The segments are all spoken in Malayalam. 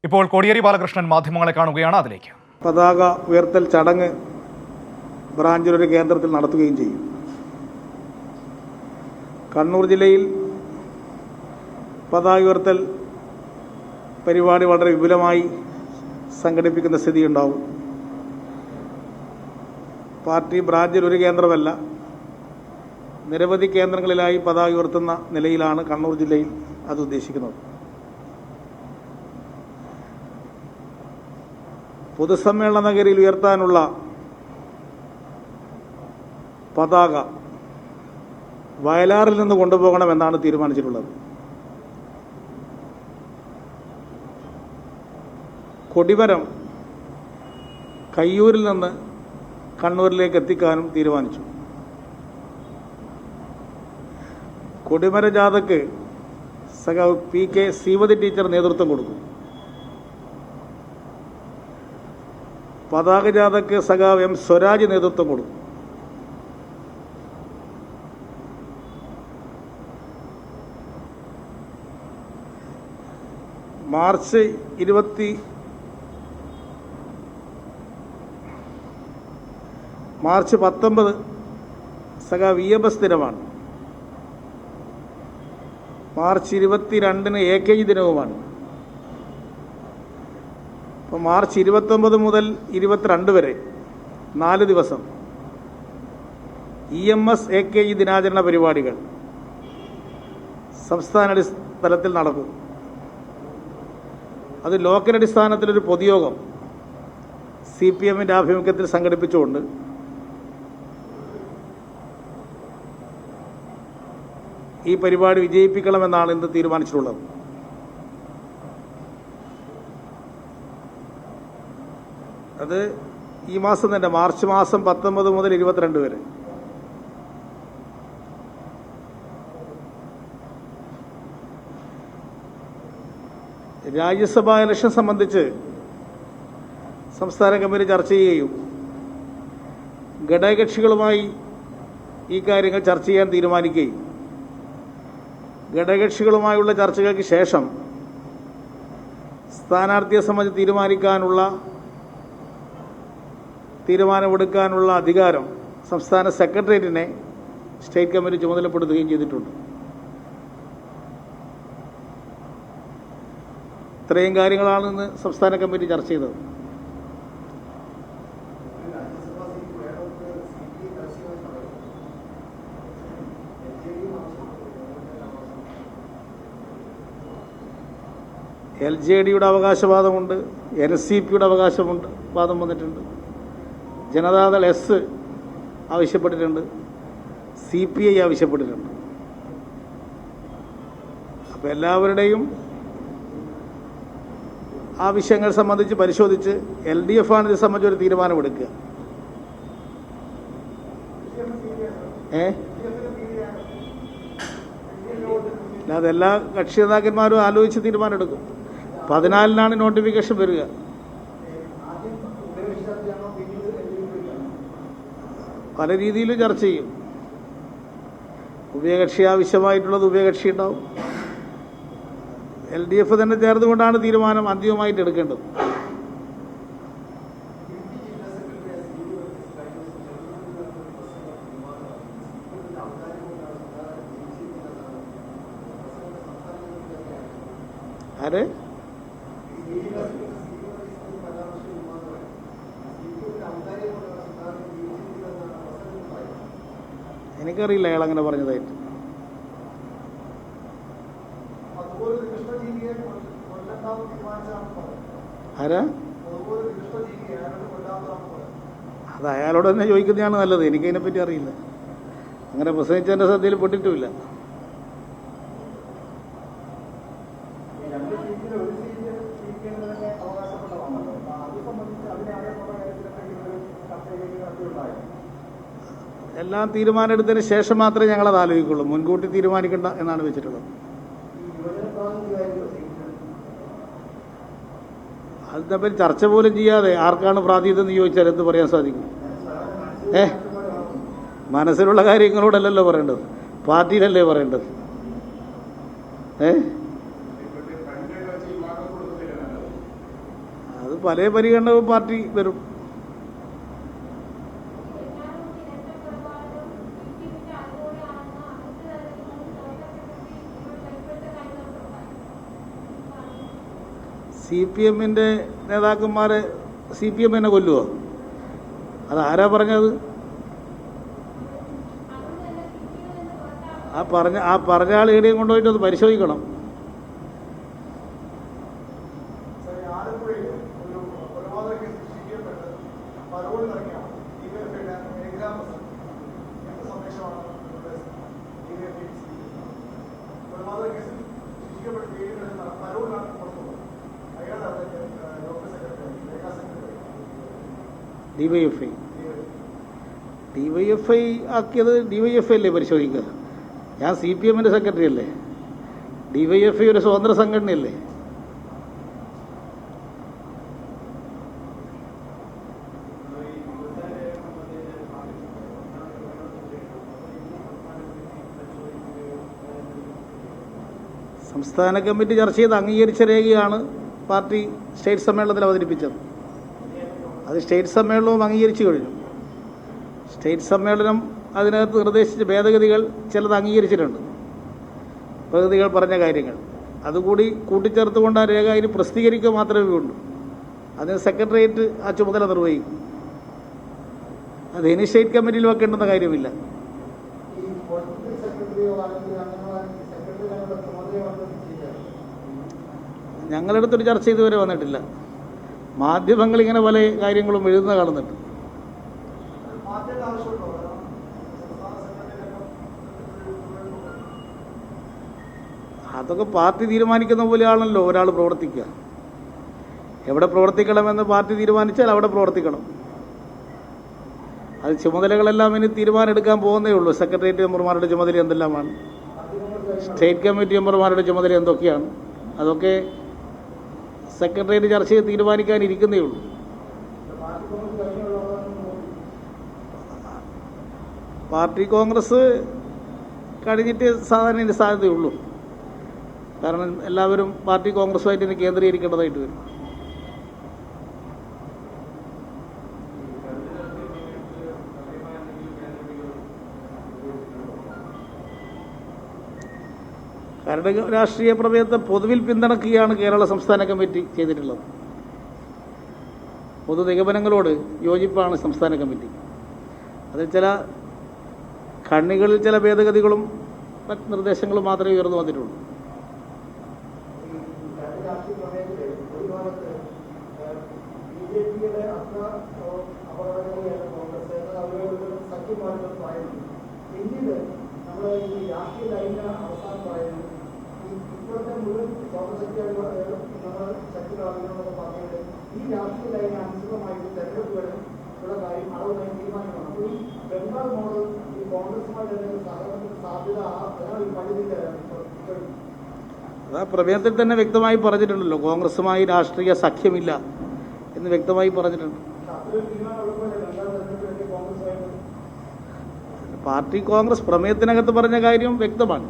ഇപ്പോൾ കോടിയേരി ബാലകൃഷ്ണൻ മാധ്യമങ്ങളെ കാണുകയാണ്. അതിലേക്ക് പതാക ഉയർത്തൽ ചടങ്ങ് ബ്രാഞ്ചിലൊരു കേന്ദ്രത്തിൽ നടത്തുകയും ചെയ്യും. കണ്ണൂർ ജില്ലയിൽ പതാക ഉയർത്തൽ പരിപാടി വളരെ വിപുലമായി സംഘടിപ്പിക്കുന്ന സ്ഥിതിയുണ്ടാവും. പാർട്ടി ബ്രാഞ്ചിൽ ഒരു കേന്ദ്രമല്ല, നിരവധി കേന്ദ്രങ്ങളിലായി പതാക ഉയർത്തുന്ന നിലയിലാണ് കണ്ണൂർ ജില്ലയിൽ അത് ഉദ്ദേശിക്കുന്നത്. പൊതുസമ്മേളന നഗരിയിൽ ഉയർത്താനുള്ള പതാക വയലാറിൽ നിന്ന് കൊണ്ടുപോകണമെന്നാണ് തീരുമാനിച്ചിട്ടുള്ളത്. കൊടിമരം കയ്യൂരിൽ നിന്ന് കണ്ണൂരിലേക്ക് എത്തിക്കാനും തീരുമാനിച്ചു. കൊടിമര ജാഥയ്ക്ക് സഖാവ് PK ശ്രീമതി ടീച്ചർ നേതൃത്വം കൊടുക്കും. പതാക ജാഥയ്ക്ക് സഖാവ് M സ്വരാജ് നേതൃത്വം കൊടുക്കും. മാർച്ച് 19 സഖാവ് EMS ദിനമാണ്. March 22 AKG ദിനവുമാണ്. അപ്പോൾ മാർച്ച് 29 മുതൽ 22 വരെ 4 ദിവസം EMS AKG ദിനാചരണ പരിപാടികൾ സംസ്ഥാന തലത്തിൽ നടക്കും. അത് ലോക്കൽ അടിസ്ഥാനത്തിലൊരു പൊതുയോഗം CPM-ന്റെ ആഭിമുഖ്യത്തിൽ സംഘടിപ്പിച്ചുകൊണ്ട് ഈ പരിപാടി വിജയിപ്പിക്കണമെന്നാണ് ഇന്ന് തീരുമാനിച്ചിട്ടുള്ളത്. അത് ഈ മാസം തന്നെ, മാർച്ച് മാസം 19 മുതൽ 22 വരെ. രാജ്യസഭാ ഇലക്ഷൻ സംബന്ധിച്ച് സംസ്ഥാന കമ്മിറ്റി ചർച്ച ചെയ്യുകയും ഘടകകക്ഷികളുമായി ഈ കാര്യങ്ങൾ ചർച്ച ചെയ്യാൻ തീരുമാനിക്കുകയും ഘടകകക്ഷികളുമായുള്ള ചർച്ചകൾക്ക് ശേഷം സ്ഥാനാർത്ഥിയെ സംബന്ധിച്ച് തീരുമാനമെടുക്കാനുള്ള അധികാരം സംസ്ഥാന സെക്രട്ടേറിയറ്റിനെ സ്റ്റേറ്റ് കമ്മിറ്റി ചുമതലപ്പെടുത്തുകയും ചെയ്തിട്ടുണ്ട്. ഇത്രയും കാര്യങ്ങളാണ് ഇന്ന് സംസ്ഥാന കമ്മിറ്റി ചർച്ച ചെയ്തത്. LJD-യുടെ അവകാശവാദമുണ്ട്, NCP-യുടെ വാദം വന്നിട്ടുണ്ട്, ജനതാദൾ S ആവശ്യപ്പെട്ടിട്ടുണ്ട്, CPI ആവശ്യപ്പെട്ടിട്ടുണ്ട്. അപ്പോൾ എല്ലാവരുടെയും ആവശ്യങ്ങൾ സംബന്ധിച്ച് പരിശോധിച്ച് LDF ആണ് ഇത് സംബന്ധിച്ച് ഒരു തീരുമാനമെടുക്കുക. അല്ലാതെ എല്ലാ കക്ഷി നേതാക്കന്മാരും ആലോചിച്ച് തീരുമാനമെടുക്കും. 14-നാണ് നോട്ടിഫിക്കേഷൻ വരിക. പല രീതിയിലും ചർച്ച ചെയ്യും. ഉഭയകക്ഷി ആവശ്യമായിട്ടുള്ളത് ഉഭയകക്ഷി ഉണ്ടാവും. LDF തന്നെ ചേർന്നുകൊണ്ടാണ് തീരുമാനം അന്തിമമായിട്ട് എടുക്കേണ്ടത്. ആരെ? എനിക്കറിയില്ല അയാൾ അങ്ങനെ പറഞ്ഞതായിട്ട്. ആരാ? അത് അയാളോട് തന്നെ ചോദിക്കുന്നതാണ് നല്ലത്. എനിക്കതിനെപ്പറ്റി അറിയില്ല. അങ്ങനെ പ്രസംഗിച്ചതിൻ്റെ ശ്രദ്ധയിൽ പെട്ടിട്ടുമില്ല. എല്ലാം തീരുമാനമെടുത്തതിന് ശേഷം മാത്രമേ ഞങ്ങളത് ആലോചിക്കുള്ളൂ. മുൻകൂട്ടി തീരുമാനിക്കേണ്ട എന്നാണ് വെച്ചിട്ടുള്ളത്. അതിനെപ്പറ്റി ചർച്ച പോലും ചെയ്യാതെ ആർക്കാണ് പ്രാതിനിധ്യം എന്ന് ചോദിച്ചാൽ എന്ത് പറയാൻ സാധിക്കും? മനസ്സിലുള്ള കാര്യങ്ങളോടല്ലല്ലോ പറയേണ്ടത്, പാർട്ടിയിലല്ലേ പറയേണ്ടത്. പല പരിഗണനവും പാർട്ടി വരും. CPM നേതാക്കന്മാരെ CPM എന്നെ കൊല്ലുമോ? അതാരാ പറഞ്ഞത്? ആ പറഞ്ഞ ആൾ എവിടെയും കൊണ്ടുപോയിട്ട് അത് പരിശോധിക്കണം. ഡിവൈഎഫ്ഐ ആക്കിയത് ഡിവൈഎഫ്ഐ അല്ലേ പരിശോധിക്കുക? ഞാൻ CPM സെക്രട്ടറി അല്ലേ? ഡിവൈഎഫ്ഐ ഒരു സ്വതന്ത്ര സംഘടനയല്ലേ? സംസ്ഥാന കമ്മിറ്റി ചർച്ച ചെയ്ത് അംഗീകരിച്ച രേഖയാണ് പാർട്ടി സ്റ്റേറ്റ് സമ്മേളനത്തിൽ അവതരിപ്പിച്ചത്. അത് സ്റ്റേറ്റ് സമ്മേളനവും അംഗീകരിച്ചു കഴിഞ്ഞു. സ്റ്റേറ്റ് സമ്മേളനം അതിനകത്ത് നിർദ്ദേശിച്ച ഭേദഗതികൾ ചിലത് അംഗീകരിച്ചിട്ടുണ്ട്. പ്രതിനിധികൾ പറഞ്ഞ കാര്യങ്ങൾ അതുകൂടി കൂട്ടിച്ചേർത്തുകൊണ്ട് ആ രേഖ അതിന് പ്രസിദ്ധീകരിക്കുക മാത്രമേ ഉള്ളൂ. അതിന് സെക്രട്ടേറിയറ്റ് ആ ചുമതല നിർവഹിക്കും. അത് ഇനി സ്റ്റേറ്റ് കമ്മിറ്റിയിൽ വെക്കേണ്ടുന്ന കാര്യമില്ല. ഞങ്ങളെടുത്തൊരു ചർച്ച ഇതുവരെ വന്നിട്ടില്ല. മാധ്യമങ്ങൾ ഇങ്ങനെ പല കാര്യങ്ങളും എഴുതുന്ന കാണുന്നുണ്ട്. അതൊക്കെ പാർട്ടി തീരുമാനിക്കുന്ന പോലെയാണല്ലോ ഒരാൾ പ്രവർത്തിക്കുക. എവിടെ പ്രവർത്തിക്കണമെന്ന് പാർട്ടി തീരുമാനിച്ചാൽ അവിടെ പ്രവർത്തിക്കണം. അത് ചുമതലകളെല്ലാം ഇനി തീരുമാനം എടുക്കാൻ പോകുന്നേ ഉള്ളൂ. സെക്രട്ടേറിയറ്റ് മെമ്പർമാരുടെ ചുമതല എന്തെല്ലാമാണ്, സ്റ്റേറ്റ് കമ്മിറ്റി മെമ്പർമാരുടെ ചുമതല എന്തൊക്കെയാണ്, അതൊക്കെ സെക്രട്ടേറിയറ്റ് ചർച്ച ചെയ്ത് തീരുമാനിക്കാനിരിക്കുന്നേ ഉള്ളൂ. പാർട്ടി കോൺഗ്രസ് കഴിഞ്ഞിട്ട് സാധാരണ ഇതിന് സാധ്യതയുള്ളൂ. കാരണം എല്ലാവരും പാർട്ടി കോൺഗ്രസുമായിട്ട് ഇനി കേന്ദ്രീകരിക്കേണ്ടതായിട്ട് വരും. ഭരണ രാഷ്ട്രീയ പ്രമേയത്തെ പൊതുവിൽ പിന്തുണയ്ക്കുകയാണ് കേരള സംസ്ഥാന കമ്മിറ്റി ചെയ്തിട്ടുള്ളത്. പൊതു നിഗമനങ്ങളോട് യോജിപ്പാണ് സംസ്ഥാന കമ്മിറ്റി. അതിൽ ചില ഖണ്ഡികളിൽ ചില ഭേദഗതികളും നിർദ്ദേശങ്ങളും മാത്രമേ ഉയർന്നു വന്നിട്ടുള്ളൂ. അതാ പ്രമേയത്തിൽ തന്നെ വ്യക്തമായി പറഞ്ഞിട്ടുണ്ടല്ലോ, കോൺഗ്രസുമായി രാഷ്ട്രീയ സഖ്യമില്ല എന്ന് വ്യക്തമായി പറഞ്ഞിട്ടുണ്ട്. പാർട്ടി കോൺഗ്രസ് പ്രമേയത്തിനകത്ത് പറഞ്ഞ കാര്യം വ്യക്തമാണ്.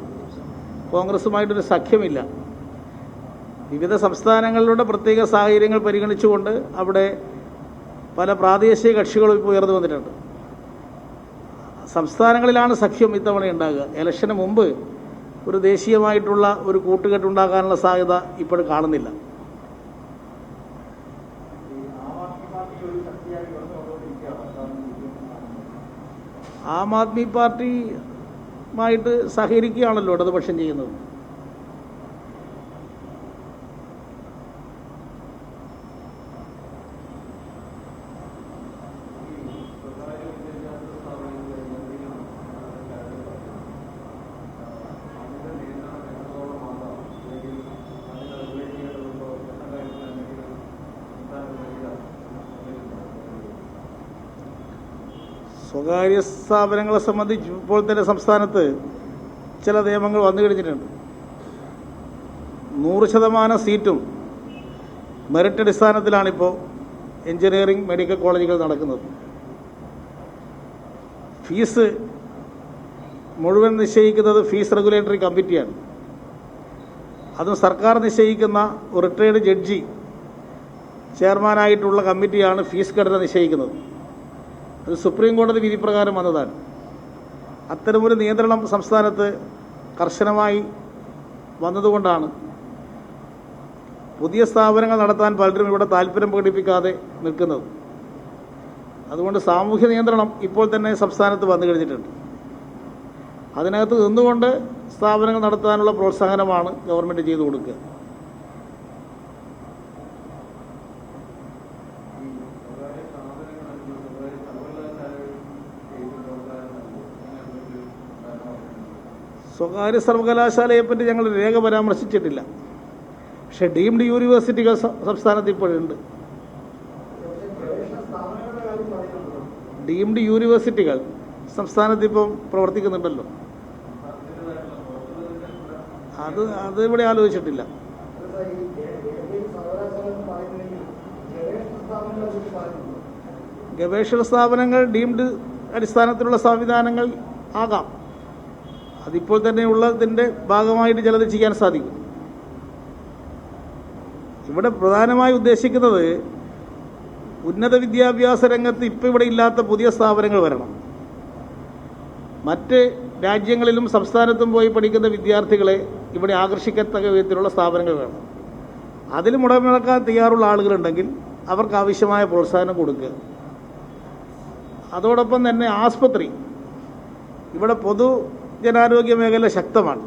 കോൺഗ്രസുമായിട്ടൊരു സഖ്യമില്ല. വിവിധ സംസ്ഥാനങ്ങളുടെ പ്രത്യേക സാഹചര്യങ്ങൾ പരിഗണിച്ചുകൊണ്ട് അവിടെ പല പ്രാദേശിക കക്ഷികളും ഇപ്പോൾ ഉയർന്നു വന്നിട്ടുണ്ട്. സംസ്ഥാനങ്ങളിലാണ് സഖ്യം ഇത്തവണ ഉണ്ടാകുക. ഇലക്ഷന് മുമ്പ് ഒരു ദേശീയമായിട്ടുള്ള ഒരു കൂട്ടുകെട്ടുണ്ടാകാനുള്ള സാധ്യത ഇപ്പോഴും കാണുന്നില്ല. ആം ആദ്മി പാർട്ടിയുമായിട്ട് സഹകരിക്കുകയാണല്ലോ ഇടതുപക്ഷം ചെയ്യുന്നത്. സ്വകാര്യ സ്ഥാപനങ്ങളെ സംബന്ധിച്ച് ഇപ്പോൾ തന്നെ സംസ്ഥാനത്ത് ചില നിയമങ്ങൾ വന്നു കഴിഞ്ഞിട്ടുണ്ട്. 100% സീറ്റും മെറിറ്റ് അടിസ്ഥാനത്തിലാണിപ്പോൾ എഞ്ചിനീയറിംഗ് മെഡിക്കൽ കോളേജുകൾ നടക്കുന്നത്. ഫീസ് മുഴുവൻ നിശ്ചയിക്കുന്നത് ഫീസ് റെഗുലേറ്ററി കമ്മിറ്റിയാണ്. അതും സർക്കാർ നിശ്ചയിക്കുന്ന റിട്ടയർഡ് ജഡ്ജി ചെയർമാനായിട്ടുള്ള കമ്മിറ്റിയാണ് ഫീസ് ഘടന നിശ്ചയിക്കുന്നത്. അത് സുപ്രീം കോടതി വിധി പ്രകാരം വന്നതാണ്. അത്തരമൊരു നിയന്ത്രണം സംസ്ഥാനത്ത് കർശനമായി വന്നതുകൊണ്ടാണ് പുതിയ സ്ഥാപനങ്ങൾ നടത്താൻ പലരും ഇവിടെ താല്പര്യം പ്രകടിപ്പിക്കാതെ നിൽക്കുന്നത്. അതുകൊണ്ട് സാമൂഹ്യ നിയന്ത്രണം ഇപ്പോൾ തന്നെ സംസ്ഥാനത്ത് വന്നു കഴിഞ്ഞിട്ടുണ്ട്. അതിനകത്ത് നിന്നുകൊണ്ട് സ്ഥാപനങ്ങൾ നടത്താനുള്ള പ്രോത്സാഹനമാണ് ഗവൺമെൻറ് ചെയ്തു കൊടുക്കുക. സ്വകാര്യ സർവകലാശാലയെപ്പറ്റി ഞങ്ങൾ രേഖ പരാമർശിച്ചിട്ടില്ല. പക്ഷേ ഡീംഡ് യൂണിവേഴ്സിറ്റികൾ സംസ്ഥാനത്ത് ഇപ്പോഴുണ്ട്. ഡീംഡ് യൂണിവേഴ്സിറ്റികൾ സംസ്ഥാനത്ത് ഇപ്പം പ്രവർത്തിക്കുന്നുണ്ടല്ലോ. അത് ഇവിടെ ആലോചിച്ചിട്ടില്ല. ഗവേഷണ സ്ഥാപനങ്ങൾ ഡീംഡ് അടിസ്ഥാനത്തിലുള്ള സംവിധാനങ്ങൾ ആകാം. അതിപ്പോൾ തന്നെ ഉള്ളതിൻ്റെ ഭാഗമായിട്ട് ചിലത് ചെയ്യാൻ സാധിക്കും. ഇവിടെ പ്രധാനമായി ഉദ്ദേശിക്കുന്നത് ഉന്നത വിദ്യാഭ്യാസ രംഗത്ത് ഇപ്പോൾ ഇവിടെ ഇല്ലാത്ത പുതിയ സ്ഥാപനങ്ങൾ വരണം. മറ്റ് രാജ്യങ്ങളിലും സംസ്ഥാനത്തും പോയി പഠിക്കുന്ന വിദ്യാർത്ഥികളെ ഇവിടെ ആകർഷിക്കത്തക്ക വിധത്തിലുള്ള സ്ഥാപനങ്ങൾ വേണം. അതിൽ മുടങ്ങിറക്കാൻ തയ്യാറുള്ള ആളുകളുണ്ടെങ്കിൽ അവർക്ക് ആവശ്യമായ പ്രോത്സാഹനം കൊടുക്കുക. അതോടൊപ്പം തന്നെ ആസ്പത്രി, ഇവിടെ പൊതുജനാരോഗ്യ മേഖല ശക്തമാണ്.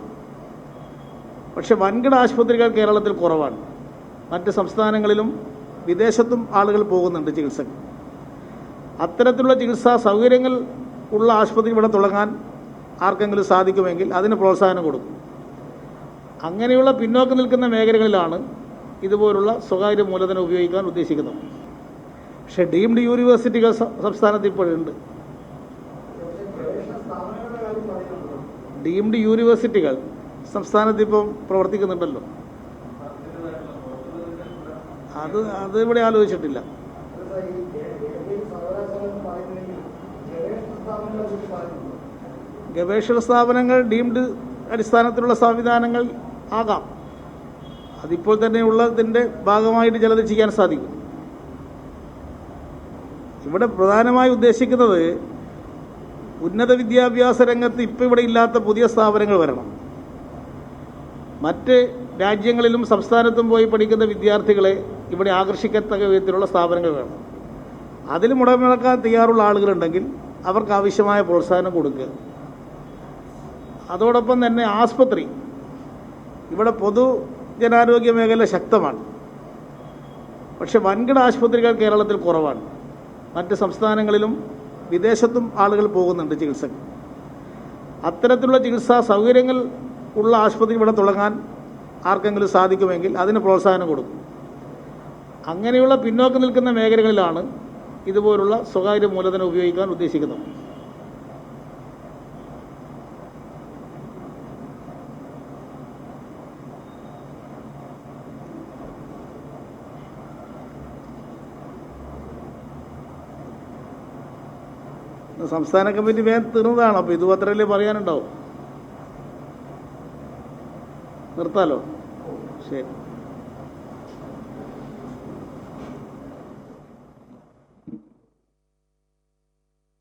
പക്ഷെ വൻകിട ആശുപത്രികൾ കേരളത്തിൽ കുറവാണ്. മറ്റ് സംസ്ഥാനങ്ങളിലും വിദേശത്തും ആളുകൾ പോകുന്നുണ്ട് ചികിത്സക്ക്. അത്തരത്തിലുള്ള ചികിത്സാ സൗകര്യങ്ങൾ ഉള്ള ആശുപത്രി ഇവിടെ തുടങ്ങാൻ ആർക്കെങ്കിലും സാധിക്കുമെങ്കിൽ അതിന് പ്രോത്സാഹനം കൊടുക്കും. അങ്ങനെയുള്ള പിന്നോക്കം നിൽക്കുന്ന മേഖലകളിലാണ് ഇതുപോലുള്ള സ്വകാര്യ മൂലധനം ഉപയോഗിക്കാൻ ഉദ്ദേശിക്കുന്നത്. പക്ഷേ ഡീംഡ് യൂണിവേഴ്സിറ്റികൾ സംസ്ഥാനത്ത് ഇപ്പോഴുണ്ട്. ഡീംഡ് യൂണിവേഴ്സിറ്റികൾ സംസ്ഥാനത്ത് ഇപ്പം പ്രവർത്തിക്കുന്നുണ്ടല്ലോ. അത് ഇവിടെ ആലോചിച്ചിട്ടില്ല. ഗവേഷണ സ്ഥാപനങ്ങൾ ഡീംഡ് അടിസ്ഥാനത്തിലുള്ള സംവിധാനങ്ങൾ ആകാം. അതിപ്പോൾ തന്നെ ഉള്ളതിൻ്റെ ഭാഗമായിട്ട് ചിലത് ചെയ്യാൻ സാധിക്കും. ഇവിടെ പ്രധാനമായി ഉദ്ദേശിക്കുന്നത് ഉന്നത വിദ്യാഭ്യാസ രംഗത്ത് ഇപ്പോൾ ഇവിടെ ഇല്ലാത്ത പുതിയ സ്ഥാപനങ്ങൾ വരണം. മറ്റ് രാജ്യങ്ങളിലും സംസ്ഥാനത്തും പോയി പഠിക്കുന്ന വിദ്യാർത്ഥികളെ ഇവിടെ ആകർഷിക്കത്തക്ക വിധത്തിലുള്ള സ്ഥാപനങ്ങൾ വേണം. അതിൽ മുടങ്ങിറക്കാൻ തയ്യാറുള്ള ആളുകളുണ്ടെങ്കിൽ അവർക്ക് ആവശ്യമായ പ്രോത്സാഹനം കൊടുക്കുക. അതോടൊപ്പം തന്നെ ആസ്പത്രി, ഇവിടെ പൊതുജനാരോഗ്യ മേഖല ശക്തമാണ്. പക്ഷെ വൻകിട ആശുപത്രികൾ കേരളത്തിൽ കുറവാണ്. മറ്റ് സംസ്ഥാനങ്ങളിലും വിദേശത്തും ആളുകൾ പോകുന്നുണ്ട് ചികിത്സക്ക്. അത്തരത്തിലുള്ള ചികിത്സാ സൗകര്യങ്ങൾ ഉള്ള ആശുപത്രി ഇവിടെ തുടങ്ങാൻ ആർക്കെങ്കിലും സാധിക്കുമെങ്കിൽ അതിന് പ്രോത്സാഹനം കൊടുക്കും. അങ്ങനെയുള്ള പിന്നോക്കം നിൽക്കുന്ന മേഖലകളിലാണ് ഇതുപോലുള്ള സ്വകാര്യ മൂലധനം ഉപയോഗിക്കാൻ ഉദ്ദേശിക്കുന്നത്. സംസ്ഥാന കമ്മിറ്റി വേഗം തീർന്നതാണ്. അപ്പോൾ ഇത് മാത്രമല്ലേ പറയാനുണ്ടാവും. നിർത്താലോ? ശരി.